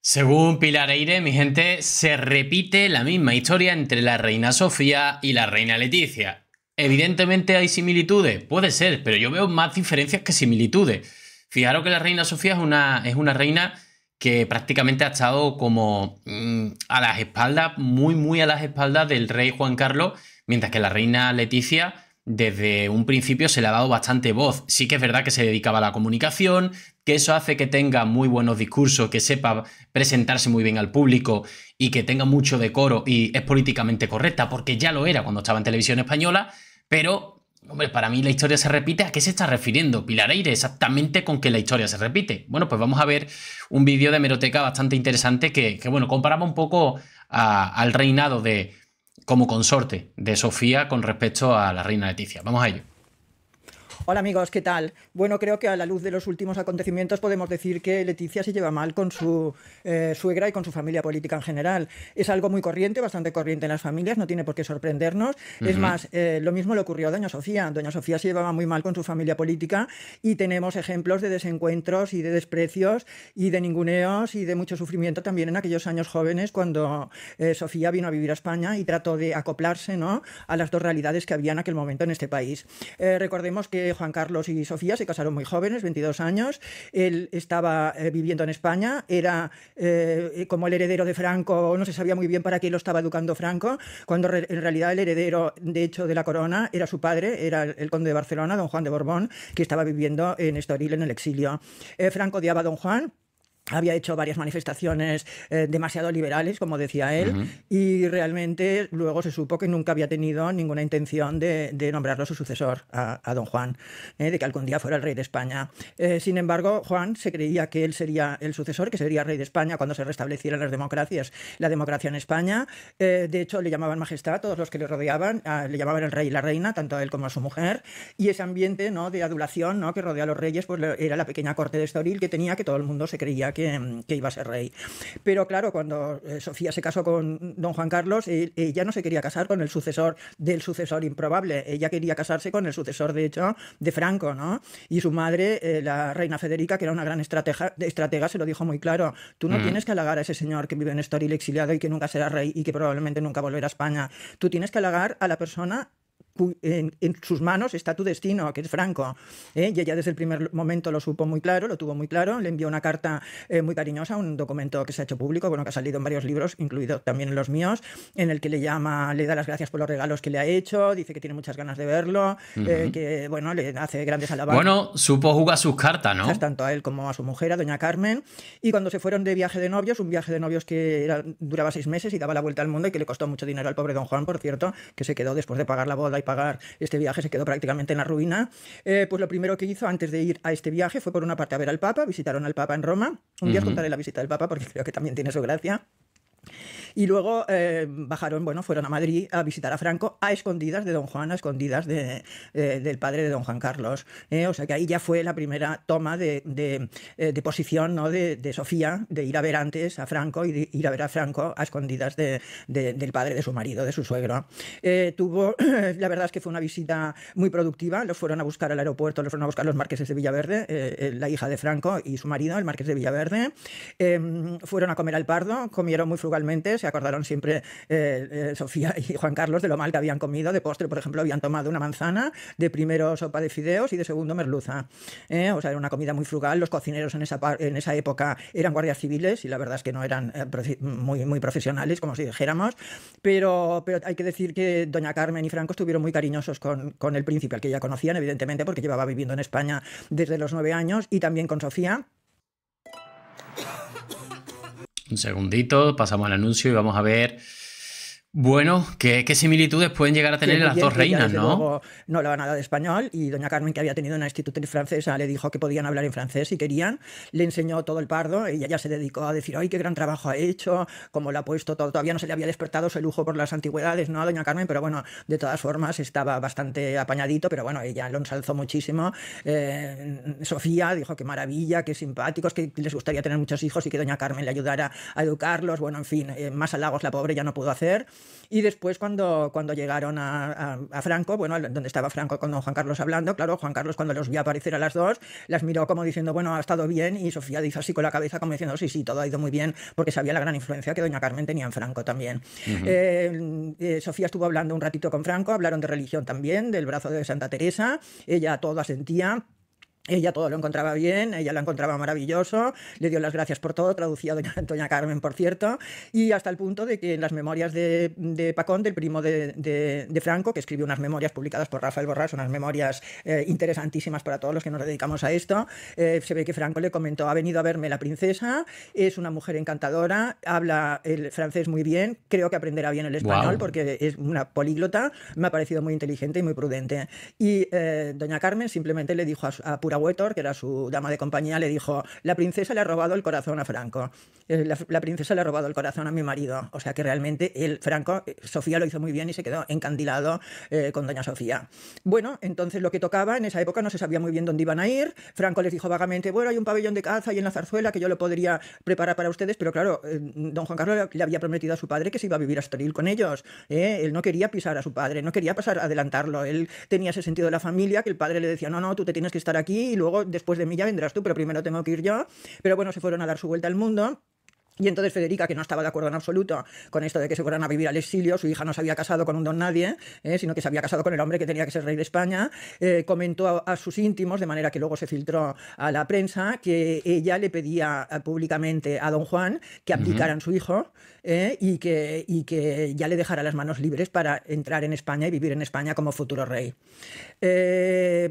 Según Pilar Eire, mi gente, se repite la misma historia entre la reina Sofía y la reina Leticia. Evidentemente hay similitudes, puede ser, pero yo veo más diferencias que similitudes. Fijaros que la reina Sofía es una reina que prácticamente ha estado como a las espaldas, muy a las espaldas del rey Juan Carlos, mientras que la reina Leticia desde un principio se le ha dado bastante voz. Sí que es verdad que se dedicaba a la comunicación, que eso hace que tenga muy buenos discursos, que sepa presentarse muy bien al público y que tenga mucho decoro y es políticamente correcta, porque ya lo era cuando estaba en televisión española, pero, hombre, para mí la historia se repite. ¿A qué se está refiriendo Pilar Eire exactamente con que la historia se repite? Bueno, pues vamos a ver un vídeo de hemeroteca bastante interesante que bueno, comparaba un poco al reinado como consorte de Sofía con respecto a la reina Leticia. Vamos a ello. Hola amigos, ¿qué tal? Bueno, creo que a la luz de los últimos acontecimientos podemos decir que Leticia se lleva mal con su suegra y con su familia política en general. Es algo muy corriente, bastante corriente en las familias, no tiene por qué sorprendernos. Es más, lo mismo le ocurrió a doña Sofía. Doña Sofía se llevaba muy mal con su familia política y tenemos ejemplos de desencuentros y de desprecios y de ninguneos y de mucho sufrimiento también en aquellos años jóvenes cuando Sofía vino a vivir a España y trató de acoplarse, ¿no?, a las dos realidades que había en aquel momento en este país. Recordemos que Juan Carlos y Sofía se casaron muy jóvenes, 22 años. Él estaba viviendo en España, era como el heredero de Franco, no se sabía muy bien para qué lo estaba educando Franco, cuando en realidad el heredero, de hecho, de la corona era su padre, era el conde de Barcelona, don Juan de Borbón, que estaba viviendo en Estoril, en el exilio. Franco odiaba a don Juan. Había hecho varias manifestaciones demasiado liberales, como decía él, y realmente luego se supo que nunca había tenido ninguna intención de nombrarlo su sucesor a don Juan, de que algún día fuera el rey de España. Sin embargo, Juan se creía que él sería el sucesor, que sería rey de España cuando se restablecieran las democracias, la democracia en España. De hecho, le llamaban majestad, todos los que le rodeaban, le llamaban el rey y la reina, tanto a él como a su mujer, y ese ambiente, ¿no?, de adulación, ¿no?, que rodea a los reyes, pues era la pequeña corte de Estoril que tenía, que todo el mundo se creía que iba a ser rey. Pero claro, cuando Sofía se casó con don Juan Carlos, ella no se quería casar con el sucesor del sucesor improbable, ella quería casarse con el sucesor, de hecho, de Franco, ¿no? Y su madre, la reina Federica, que era una gran estratega, se lo dijo muy claro: tú no tienes que halagar a ese señor que vive en Estoril exiliado y que nunca será rey y que probablemente nunca volverá a España. Tú tienes que halagar a la persona en sus manos está tu destino, que es Franco. Y ella desde el primer momento lo supo muy claro, lo tuvo muy claro. Le envió una carta muy cariñosa, un documento que se ha hecho público, bueno, que ha salido en varios libros, incluido también en los míos, en el que le da las gracias por los regalos que le ha hecho, dice que tiene muchas ganas de verlo, que bueno, le hace grandes alabanzas. Bueno, supo jugar sus cartas, ¿no? Tanto a él como a su mujer, a doña Carmen. Y cuando se fueron de viaje de novios, un viaje de novios que duraba 6 meses y daba la vuelta al mundo y que le costó mucho dinero al pobre don Juan, por cierto, que se quedó después de pagar la boda y pagar este viaje, se quedó prácticamente en la ruina. Pues lo primero que hizo antes de ir a este viaje fue, por una parte, a ver al Papa. Visitaron al Papa en Roma. Un día os contaré la visita del Papa porque creo que también tiene su gracia. Y luego fueron a Madrid a visitar a Franco a escondidas de don Juan, a escondidas del padre de don Juan Carlos. O sea que ahí ya fue la primera toma de posición, ¿no?, de Sofía, de ir a ver antes a Franco y de ir a ver a Franco a escondidas del padre de su marido, de su suegro. La verdad es que fue una visita muy productiva. Los fueron a buscar al aeropuerto, los fueron a buscar los marqueses de Villaverde, la hija de Franco y su marido, el marqués de Villaverde. Fueron a comer al Pardo, comieron muy frugalmente. Se acordaron siempre Sofía y Juan Carlos de lo mal que habían comido. De postre, por ejemplo, habían tomado una manzana, de primero sopa de fideos y de segundo merluza. O sea, era una comida muy frugal. Los cocineros en esa época eran guardias civiles y la verdad es que no eran muy profesionales, como si dijéramos. Pero hay que decir que doña Carmen y Franco estuvieron muy cariñosos con el príncipe, al que ya conocían, evidentemente, porque llevaba viviendo en España desde los 9 años, y también con Sofía. Un segundito, pasamos al anuncio y vamos a ver, bueno, qué similitudes pueden llegar a tener las dos reinas, ¿no? Luego no hablaba nada de español y doña Carmen, que había tenido una institutriz francesa, le dijo que podían hablar en francés si querían. Le enseñó todo el Pardo y ella ya se dedicó a decir: ¡ay, qué gran trabajo ha hecho! Cómo lo ha puesto todo. Todavía no se le había despertado ese lujo por las antigüedades, ¿no?, a doña Carmen, pero bueno, de todas formas estaba bastante apañadito, pero bueno, ella lo ensalzó muchísimo. Sofía dijo: qué maravilla, qué simpáticos, que les gustaría tener muchos hijos y que doña Carmen le ayudara a educarlos. Bueno, en fin, más halagos la pobre ya no pudo hacer. Y después cuando llegaron a Franco, bueno, donde estaba Franco con don Juan Carlos hablando, claro, Juan Carlos cuando los vio aparecer a las dos, las miró como diciendo, bueno, ha estado bien, y Sofía dice así con la cabeza como diciendo, sí, sí, todo ha ido muy bien, porque sabía la gran influencia que doña Carmen tenía en Franco también. Sofía estuvo hablando un ratito con Franco, hablaron de religión también, del brazo de Santa Teresa, ella todo asentía. Ella todo lo encontraba bien, ella lo encontraba maravilloso, le dio las gracias por todo, traducía a doña Carmen, por cierto, y hasta el punto de que en las memorias de Pacón, del primo de Franco, que escribió unas memorias publicadas por Rafael Borrás, unas memorias interesantísimas para todos los que nos dedicamos a esto, se ve que Franco le comentó, ha venido a verme la princesa, es una mujer encantadora, habla el francés muy bien, creo que aprenderá bien el español, porque es una políglota, me ha parecido muy inteligente y muy prudente. Y doña Carmen simplemente le dijo a Pura Huétor, que era su dama de compañía, le dijo, la princesa le ha robado el corazón a Franco, la princesa le ha robado el corazón a mi marido, o sea que realmente Franco, Sofía lo hizo muy bien y se quedó encandilado con doña Sofía. Bueno, entonces lo que tocaba, en esa época no se sabía muy bien dónde iban a ir, Franco les dijo vagamente, bueno, hay un pabellón de caza ahí en la Zarzuela que yo lo podría preparar para ustedes, pero claro, don Juan Carlos le había prometido a su padre que se iba a vivir a Estoril con ellos, él no quería pisar a su padre, no quería adelantarlo, él tenía ese sentido de la familia, que el padre le decía, no, no, tú te tienes que estar aquí y luego después de mí ya vendrás tú, pero primero tengo que ir yo. Pero bueno, se fueron a dar su vuelta al mundo. Y entonces Federica, que no estaba de acuerdo en absoluto con esto de que se fueran a vivir al exilio, su hija no se había casado con un don nadie, sino que se había casado con el hombre que tenía que ser rey de España, comentó a sus íntimos, de manera que luego se filtró a la prensa, que ella le pedía públicamente a don Juan que abdicaran su hijo y que ya le dejara las manos libres para entrar en España y vivir en España como futuro rey.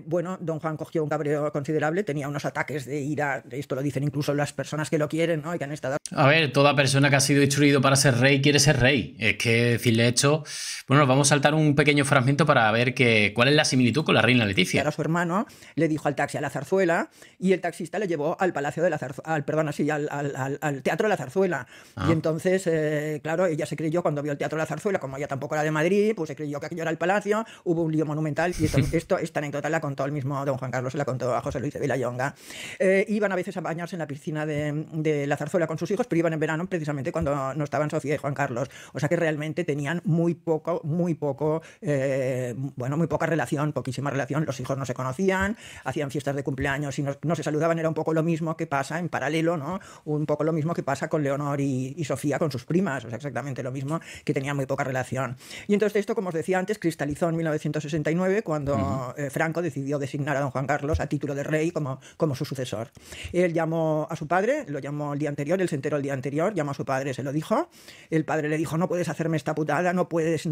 Bueno, don Juan cogió un cabreo considerable, tenía unos ataques de ira, esto lo dicen incluso las personas que lo quieren, ¿no? Y que han estado... A ver, toda persona que ha sido instruido para ser rey quiere ser rey. Es que decirle esto... Bueno, nos vamos a saltar un pequeño fragmento para ver cuál es la similitud con la reina Leticia. Ahora su hermano le dijo al taxi a la Zarzuela y el taxista le llevó al Palacio de la Zarzuela, al Teatro de la Zarzuela. Y entonces, claro, ella se creyó cuando vio el Teatro de la Zarzuela, como ella tampoco era de Madrid, pues se creyó que aquello era el Palacio, hubo un lío monumental y esta anécdota la contó el mismo don Juan Carlos, se la contó a José Luis de Vilallonga. Iban a veces a bañarse en la piscina de la Zarzuela con sus hijos, pero iban en verano precisamente cuando no estaban Sofía y Juan Carlos. O sea que realmente tenían muy poca relación, poquísima relación. Los hijos no se conocían, hacían fiestas de cumpleaños y no se saludaban. Era un poco lo mismo que pasa en paralelo, ¿no? Un poco lo mismo que pasa con Leonor y Sofía con sus primas. O sea, exactamente lo mismo, que tenían muy poca relación. Y entonces esto, como os decía antes, cristalizó en 1969 cuando Franco decidió designar a don Juan Carlos a título de rey como su sucesor. Él llamó a su padre, lo llamó el día anterior, él se enteró el día anterior, llamó a su padre, se lo dijo. El padre le dijo, no puedes hacerme esta putada, no puedes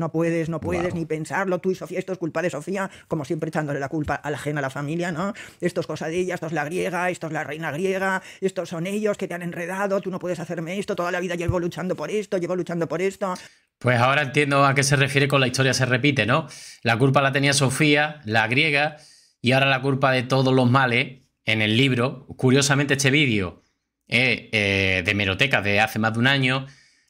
ni pensarlo, tú y Sofía, esto es culpa de Sofía, como siempre echándole la culpa a la ajena a la familia, ¿no? Esto es cosa de ella, esto es la griega, esto es la reina griega, estos son ellos que te han enredado, tú no puedes hacerme esto, toda la vida llevo luchando por esto. Pues ahora entiendo a qué se refiere con la historia se repite, ¿no? La culpa la tenía Sofía, la griega, y ahora la culpa de todos los males en el libro. Curiosamente, este vídeo de hemeroteca de hace más de un año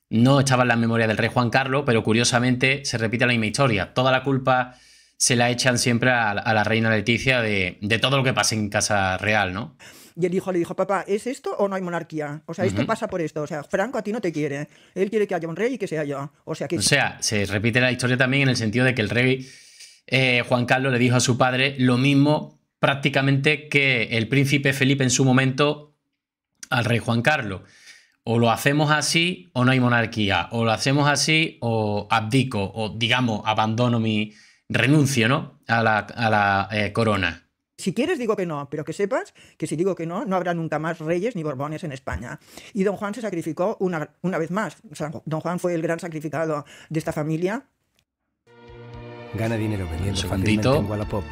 no estaba en la memoria del rey Juan Carlos, pero curiosamente se repite la misma historia. Toda la culpa se la echan siempre a la reina Leticia de todo lo que pasa en casa real, ¿no? Y el hijo le dijo, papá, ¿es esto o no hay monarquía? O sea, esto pasa por esto. O sea, Franco a ti no te quiere. Él quiere que haya un rey y que sea yo. O sea, se repite la historia también en el sentido de que el rey Juan Carlos le dijo a su padre lo mismo prácticamente que el príncipe Felipe en su momento al rey Juan Carlos. O lo hacemos así o no hay monarquía. O lo hacemos así o abdico. O, digamos, abandono renuncio, ¿no? a la corona. Si quieres digo que no, pero que sepas que si digo que no, no habrá nunca más reyes ni borbones en España. Y don Juan se sacrificó una vez más. O sea, don Juan fue el gran sacrificado de esta familia. Gana dinero vendiendo fácilmente en Wallapop.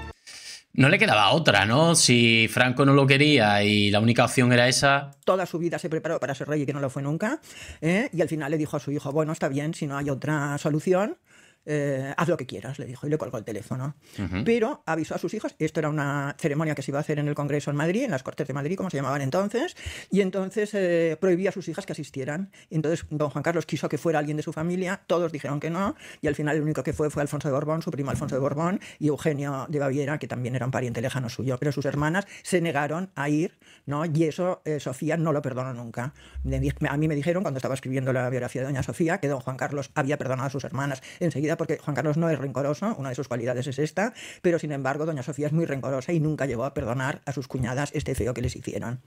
No le quedaba otra, ¿no? Si Franco no lo quería y la única opción era esa... Toda su vida se preparó para ser rey y que no lo fue nunca. Y al final le dijo a su hijo, bueno, está bien, si no hay otra solución... haz lo que quieras, le dijo, y le colgó el teléfono. Ujú. Pero avisó a sus hijos, esto era una ceremonia que se iba a hacer en el Congreso en Madrid, en las Cortes de Madrid, como se llamaban entonces, y entonces prohibía a sus hijas que asistieran. Y entonces don Juan Carlos quiso que fuera alguien de su familia, todos dijeron que no, y al final el único que fue Alfonso de Borbón, su primo Alfonso de Borbón, y Eugenio de Baviera, que también era un pariente lejano suyo, pero sus hermanas se negaron a ir, ¿no? Y eso Sofía no lo perdonó nunca. A mí me dijeron, cuando estaba escribiendo la biografía de doña Sofía, que don Juan Carlos había perdonado a sus hermanas enseguida, porque Juan Carlos no es rencoroso, una de sus cualidades es esta, pero sin embargo doña Sofía es muy rencorosa y nunca llegó a perdonar a sus cuñadas este feo que les hicieron.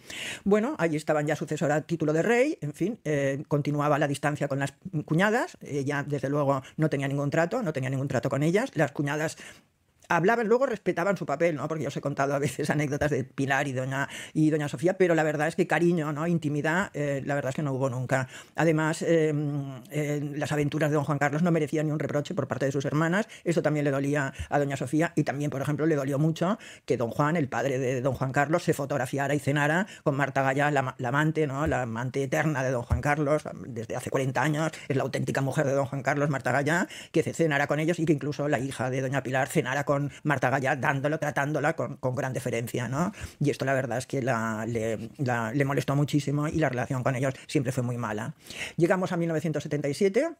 Bueno, allí estaban ya sucesora a título de rey, en fin, continuaba la distancia con las cuñadas, ella desde luego no tenía ningún trato con ellas, las cuñadas hablaban, luego respetaban su papel, ¿no? Porque yo os he contado a veces anécdotas de Pilar y doña Sofía, pero la verdad es que cariño, ¿no? Intimidad, la verdad es que no hubo nunca. Además, las aventuras de don Juan Carlos no merecían ni un reproche por parte de sus hermanas. Eso también le dolía a doña Sofía y también, por ejemplo, le dolió mucho que don Juan, el padre de don Juan Carlos, se fotografiara y cenara con Marta Gallá, la amante, ¿no? La amante eterna de don Juan Carlos, desde hace 40 años, es la auténtica mujer de don Juan Carlos, Marta Gallá, que se cenara con ellos y que incluso la hija de doña Pilar cenara con Marta Gallá, tratándola con gran deferencia, ¿no? Y esto la verdad es que le molestó muchísimo y la relación con ellos siempre fue muy mala. Llegamos a 1977.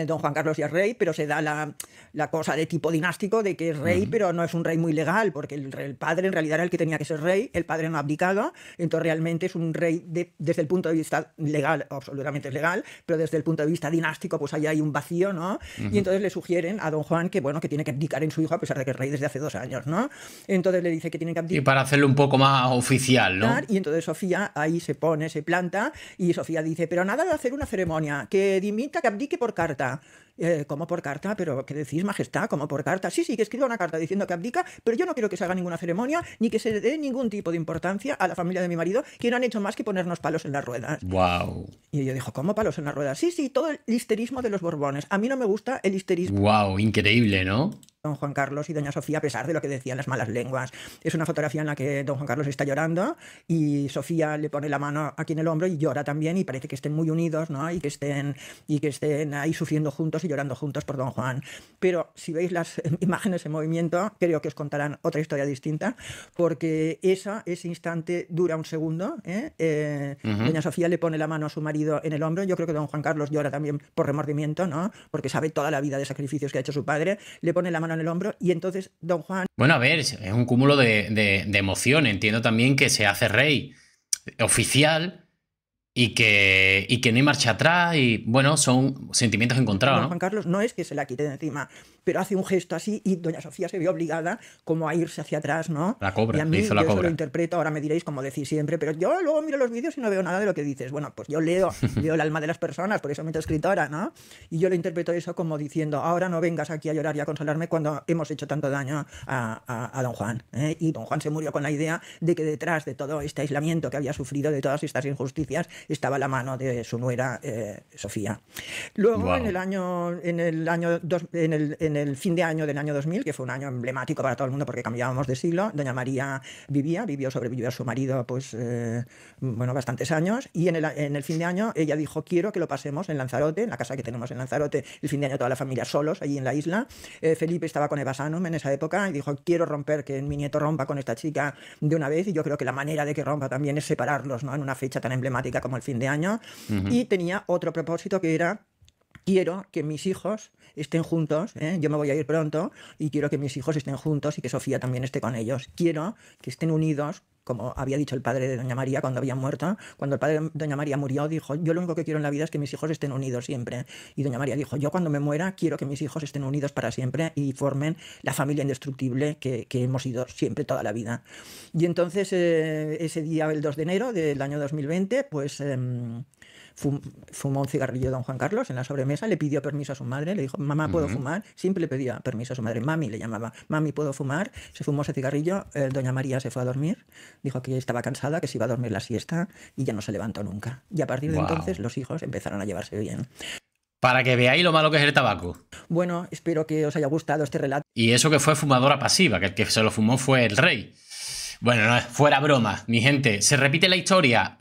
Don Juan Carlos ya es rey, pero se da la cosa de tipo dinástico de que es rey, pero no es un rey muy legal, porque el padre en realidad era el que tenía que ser rey, el padre no ha abdicado, entonces realmente es un rey desde el punto de vista legal, absolutamente legal, pero desde el punto de vista dinástico pues ahí hay un vacío, ¿no? Y entonces le sugieren a don Juan que, bueno, que tiene que abdicar en su hijo a pesar de que es rey desde hace 2 años, ¿no? Entonces le dice que tiene que abdicar. Y para hacerlo un poco más oficial, ¿no? Y entonces Sofía ahí se planta, y Sofía dice, pero nada de hacer una ceremonia, que dimita, que abdique por carta. ¿Cómo por carta? ¿Pero qué decís, majestad? ¿Cómo por carta? Sí, que escriba una carta diciendo que abdica, pero yo no quiero que se haga ninguna ceremonia ni que se dé ningún tipo de importancia a la familia de mi marido, que no han hecho más que ponernos palos en las ruedas. Wow. Y yo dijo, ¿cómo palos en las ruedas? Sí, todo el histerismo de los Borbones. A mí no me gusta el histerismo. Wow, increíble, ¿no? Don Juan Carlos y doña Sofía, a pesar de lo que decían las malas lenguas. Es una fotografía en la que don Juan Carlos está llorando y Sofía le pone la mano aquí en el hombro y llora también, y parece que estén muy unidos, ¿no? Y que estén ahí sufriendo juntos y llorando juntos por don Juan. Pero si veis las imágenes en movimiento, creo que os contarán otra historia distinta, porque ese instante dura un segundo, ¿eh? Doña Sofía le pone la mano a su marido en el hombro. Yo creo que don Juan Carlos llora también por remordimiento, ¿no? Porque sabe toda la vida de sacrificios que ha hecho su padre. Le pone la mano en el hombro y entonces don Juan... Bueno, a ver, es un cúmulo de emoción. Entiendo también que se hace rey oficial y que no hay marcha atrás y, bueno, son sentimientos encontrados, don ¿no? Juan Carlos no es que se la quite de encima, pero hace un gesto así y doña Sofía se ve obligada como a irse hacia atrás, ¿no? La cobra, y a mí, le hizo la yo eso cobra. lo interpreto, ahora me diréis como decís siempre, pero yo luego miro los vídeos y no veo nada de lo que dices. Bueno, pues yo leo el alma de las personas, por eso me he hecho escritora, ¿no? Y yo lo interpreto eso como diciendo, ahora no vengas aquí a llorar y a consolarme cuando hemos hecho tanto daño a don Juan, ¿eh? Y don Juan se murió con la idea de que detrás de todo este aislamiento que había sufrido, de todas estas injusticias, estaba la mano de su nuera Sofía. Luego, Wow. en el fin de año del año 2000, que fue un año emblemático para todo el mundo porque cambiábamos de siglo, doña María sobrevivió a su marido pues bastantes años, y en el fin de año ella dijo, quiero que lo pasemos en Lanzarote, en la casa que tenemos en Lanzarote, el fin de año toda la familia solos allí en la isla. Felipe estaba con Eva Sanum en esa época y dijo, quiero romper, que mi nieto rompa con esta chica de una vez, y yo creo que la manera de que rompa también es separarlos, ¿no? En una fecha tan emblemática como el fin de año. Y tenía otro propósito que era, quiero que mis hijos estén juntos, ¿eh? Yo me voy a ir pronto y quiero que mis hijos estén juntos y que Sofía también esté con ellos. Quiero que estén unidos, como había dicho el padre de doña María cuando había muerto. Cuando el padre de doña María murió, dijo, yo lo único que quiero en la vida es que mis hijos estén unidos siempre. Y doña María dijo, yo cuando me muera quiero que mis hijos estén unidos para siempre y formen la familia indestructible que hemos sido siempre toda la vida. Y entonces ese día, el 2 de enero del año 2020, pues... fumó un cigarrillo don Juan Carlos en la sobremesa, le pidió permiso a su madre, le dijo, mamá, ¿puedo fumar? Siempre le pedía permiso a su madre, mami le llamaba, mami, ¿puedo fumar? Se fumó ese cigarrillo, doña María se fue a dormir, dijo que estaba cansada, que se iba a dormir la siesta, y ya no se levantó nunca. Y a partir de entonces los hijos empezaron a llevarse bien. Para que veáis lo malo que es el tabaco. Bueno, espero que os haya gustado este relato. Y eso que fue fumadora pasiva, que el que se lo fumó fue el rey. Bueno, no, fuera broma, mi gente. ¿Se repite la historia?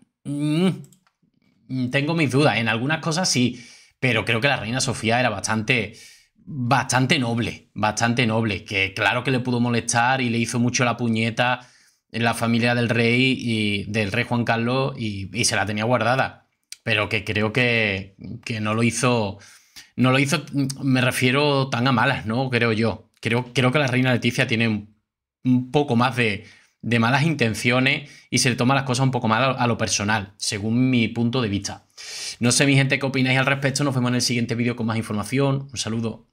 Tengo mis dudas. En algunas cosas sí, pero creo que la reina Sofía era bastante bastante noble, que claro que le pudo molestar y le hizo mucho la puñeta en la familia del rey Juan Carlos y se la tenía guardada, pero que creo que no lo hizo, me refiero tan a malas, ¿no? Creo yo. Creo que la reina Leticia tiene un poco más de malas intenciones y se le toma las cosas un poco más a lo personal, según mi punto de vista. No sé, mi gente, qué opináis al respecto. Nos vemos en el siguiente vídeo con más información. Un saludo.